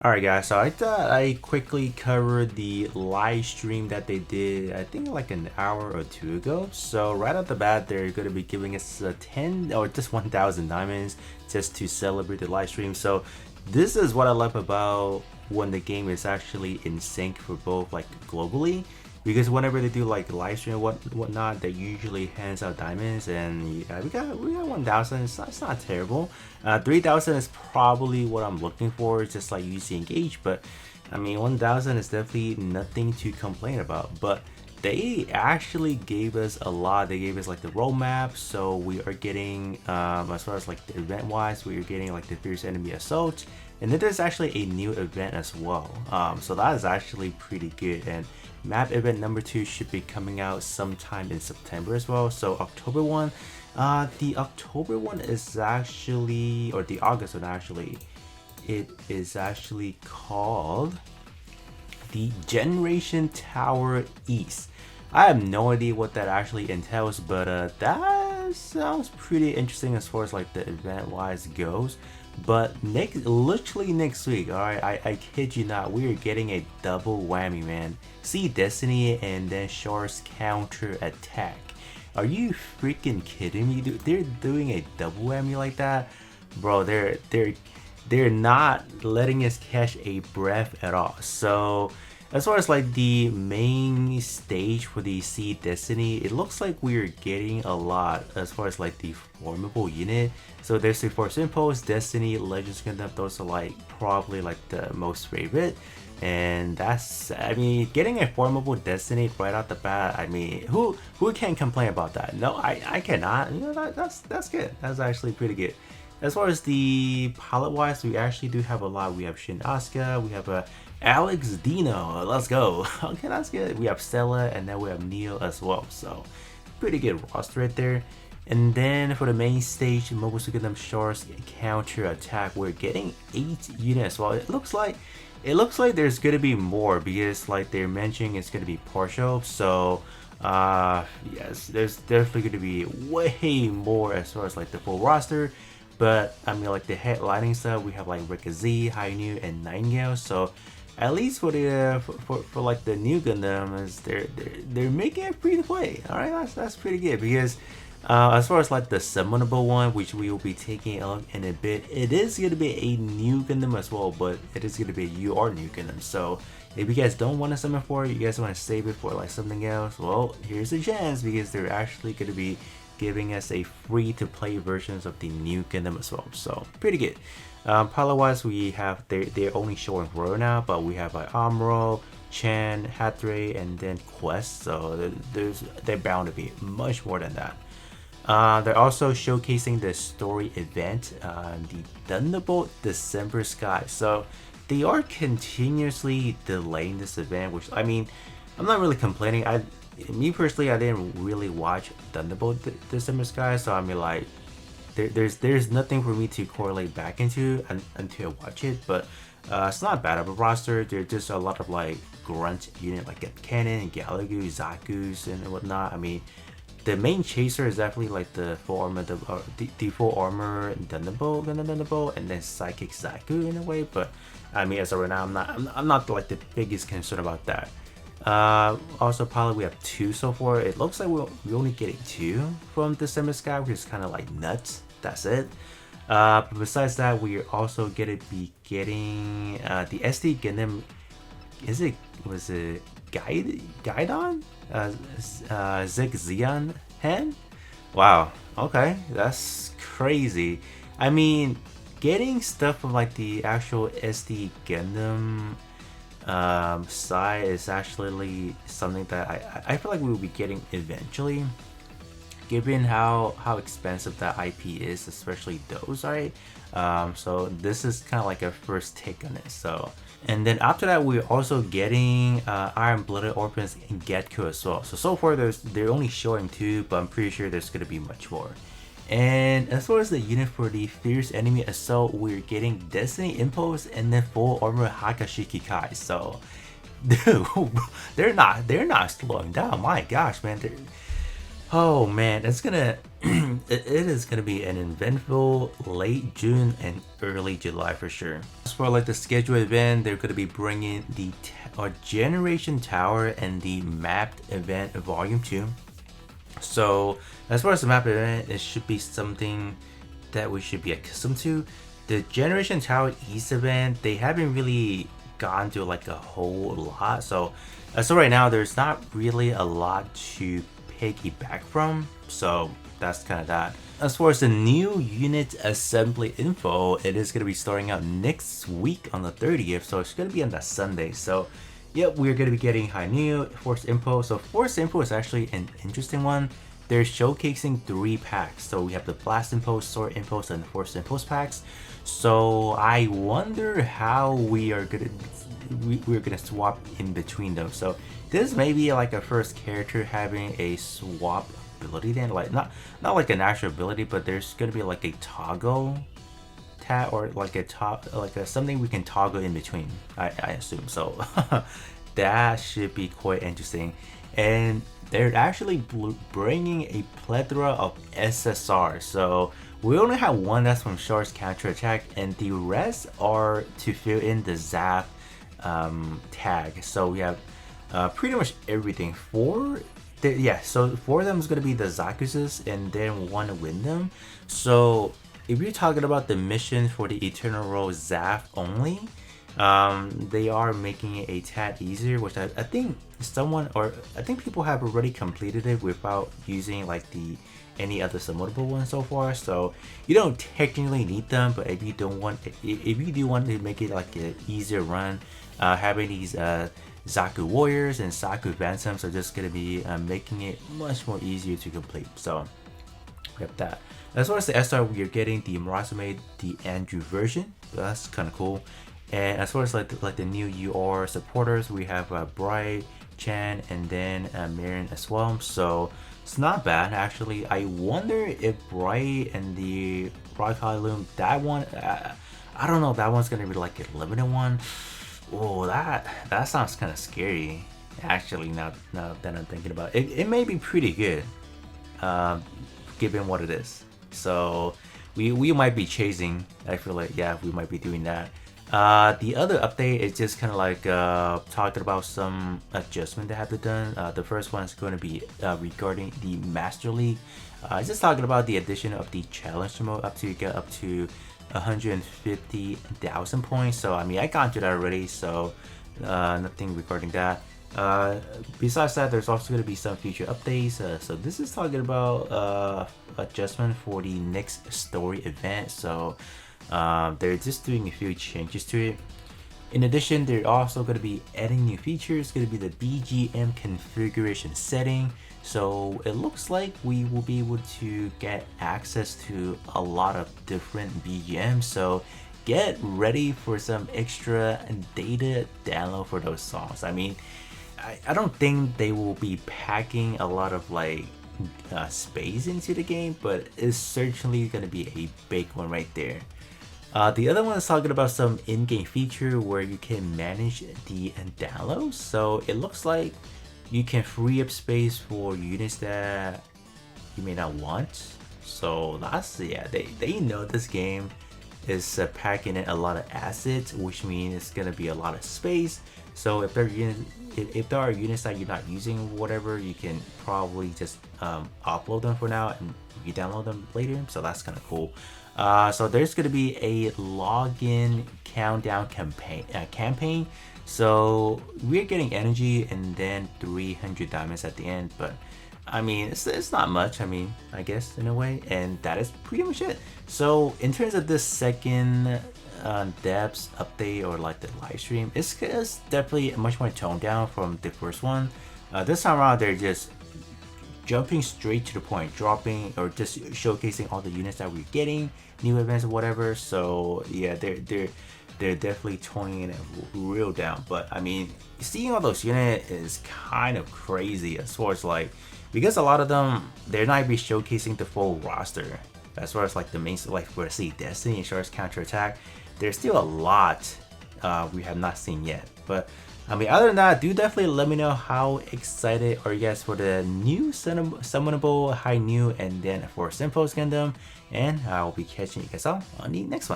Alright guys, so I thought I quickly covered the live stream that they did, I think like an hour or two ago. So right off the bat, they're going to be giving us 10 or just 1,000 diamonds just to celebrate the live stream. So this is what I love about when the game is actually in sync for both like globally. Because whenever they do like live stream and whatnot, they usually hands out diamonds, and yeah, we got 1,000. It's not terrible. 3,000 is probably what I'm looking for, just like UC Engage. But I mean, 1,000 is definitely nothing to complain about. But they actually gave us a lot. They gave us like the roadmap, so we are getting as far as like the event wise, we are getting like the fierce enemy assault, and then there's actually a new event as well. So that is actually pretty good. And map event number 2 should be coming out sometime in September as well. So October 1, the October one is actually, or the August one actually, it is actually called the Generation Tower East. I have no idea what that actually entails, but that sounds pretty interesting as far as like the event wise goes. But literally next week, alright, I kid you not, we are getting a double whammy, man. See Destiny and then Shar's counter attack. Are you freaking kidding me? They're doing a double whammy like that, bro. They're not letting us catch a breath at all. So as far as like the main stage for the Sea Destiny, it looks like we're getting a lot as far as like the formable unit. So there's the Force Impulse, Destiny, Legends Kingdom. Those are like probably like the most favorite. And that's, I mean, getting a formable Destiny right out the bat, I mean, who can complain about that? No, I cannot. You know, that's good. That's actually pretty good. As far as the pilot wise, we actually do have a lot. We have Shin Asuka, we have a Alex Dino, let's go. Okay, that's good. We have Stella, and then we have Neo as well. So pretty good roster right there. And then for the main stage, Mobile Suit Gundam Shark's counter attack, we're getting 8 units. Well, it looks like there's gonna be more, because like they're mentioning it's gonna be partial. So yes, there's definitely gonna be way more as far as like the full roster. But I mean, like the headlining stuff, we have like Rika Z, Hainu, and Nightingale. So at least for the for like the new Gundam, is they're making it free to play. All right, that's pretty good, because as far as like the summonable one, which we will be taking a look in a bit, it is going to be a new Gundam as well, but it is going to be a UR new Gundam. So if you guys don't want to summon for it, you guys want to save it for like something else, well, here's a chance, because they're actually going to be giving us a free to play versions of the new Gundam as well. So pretty good. Pilot wise, we have, they're only showing Royal now, but we have like Amuro, Chan, Hathray, and then Quest. So they're bound to be much more than that. They're also showcasing the story event, the Thunderbolt December Sky. So they are continuously delaying this event, which, I mean, I'm not really complaining. Me personally, I didn't really watch Thunderbolt December Sky, so I mean, like, there's nothing for me to correlate back into until I watch it. But it's not bad of a roster. There's just a lot of like grunt unit, like get Cannon, Galagu, Zaku's, and whatnot. I mean, the main chaser is definitely like the full armor, the full armor Thunderbolt, and then Psychic Zaku in a way. But I mean, as of right now, I'm not like the biggest concern about that. Also pilot, we have 2 so far. It looks like we're only getting 2 from December Sky, which is kind of like nuts. That's it. But besides that, we are also gonna be getting the SD Gundam. Was it Gaidon? Zig Zion Hen? Wow, okay, that's crazy. I mean, getting stuff from like the actual SD Gundam side is actually something that I feel like we will be getting eventually, given how expensive that IP is, especially those, right? So this is kind of like a first take on it. So, and then after that, we're also getting Iron Blooded Orphans and Getku as well. So far they're only showing 2, but I'm pretty sure there's gonna be much more. And as far as the unit for the Fierce Enemy Assault, we're getting Destiny Impulse and then Full Armor Hakashiki Kai. So, dude, they're not slowing down. My gosh, man. Oh man, it's gonna it is gonna be an eventful late June and early July for sure. As for like the scheduled event, they're gonna be bringing the Generation Tower and the mapped event Volume 2. So as far as the map event, it should be something that we should be accustomed to. The Generation Tower East event, they haven't really gone to like a whole lot. So right now, there's not really a lot to piggyback from. So that's kind of that. As far as the new unit assembly info, it is going to be starting out next week on the 30th. So it's going to be on that Sunday. So yep, we're going to be getting high new Force Info. So Force Info is actually an interesting one. They're showcasing 3 packs. So we have the Blast Impulse, Sword Impulse, and Force Impulse packs. So I wonder how we're gonna swap in between them. So this may be like a first character having a swap ability, then like not like an actual ability, but there's gonna be like a toggle tab or like a something we can toggle in between. I assume so. That should be quite interesting. And they're actually bringing a plethora of SSR. So we only have one that's from Shard's counterattack, and the rest are to fill in the Zap tag. So we have pretty much everything. So 4 of them is going to be the Zakuses, and then 1 Wyndham. So if you're talking about the mission for the Eternal Row Zap only, they are making it a tad easier, which I think people have already completed it without using like any other submutable ones so far. So you don't technically need them, but if you do want to make it like an easier run, having these Zaku Warriors and Zaku Phantoms are just gonna be making it much more easier to complete. So we have that. As far as the SR, we are getting the Murasame, the Andrew version. So that's kind of cool. And as far as like the new UR supporters, we have Bright, Chan, and then Marion as well. So it's not bad actually. I wonder if Bright and the Broccoli Loom, that one, I don't know if that one's gonna be like a limited one. Oh, that sounds kind of scary actually. Now that I'm thinking about it, it may be pretty good, given what it is. So we might be chasing. I feel like, yeah, we might be doing that. The other update is just kind of like talking about some adjustment that have been done. The first one is going to be regarding the Master League. Just talking about the addition of the challenge mode up to get up to 150,000 points. So I mean, I got to that already, so nothing regarding that. Besides that, there's also going to be some future updates. So this is talking about adjustment for the next story event. So they're just doing a few changes to it. In addition, they're also going to be adding new features. It's going to be the BGM configuration setting. So it looks like we will be able to get access to a lot of different BGMs. So get ready for some extra data download for those songs. I mean, I don't think they will be packing a lot of like space into the game, but it's certainly going to be a big one right there. The other one is talking about some in-game feature where you can manage the downloads. So it looks like you can free up space for units that you may not want. So that's, yeah, they know this game is packing in a lot of assets, which means it's gonna be a lot of space. So if there are units that you're not using, whatever, you can probably just upload them for now and re-download them later. So that's kind of cool. So there's gonna be a login countdown campaign. So we're getting energy and then 300 diamonds at the end, but I mean, it's not much, I mean, I guess, in a way, and that is pretty much it. So in terms of this second depths update or like the live stream, it's definitely much more toned down from the first one. This time around, they're just jumping straight to the point, dropping or just showcasing all the units that we're getting, new events or whatever. So yeah, they're definitely toning it real down. But I mean, seeing all those units is kind of crazy as far as like, because a lot of them, they're not be showcasing the full roster. As far as like the main, like for say Destiny and Shark's counterattack, there's still a lot we have not seen yet. But I mean, other than that, do definitely let me know how excited are you guys for the new summonable High New and then for Synthos Gundam. And I'll be catching you guys all on the next one.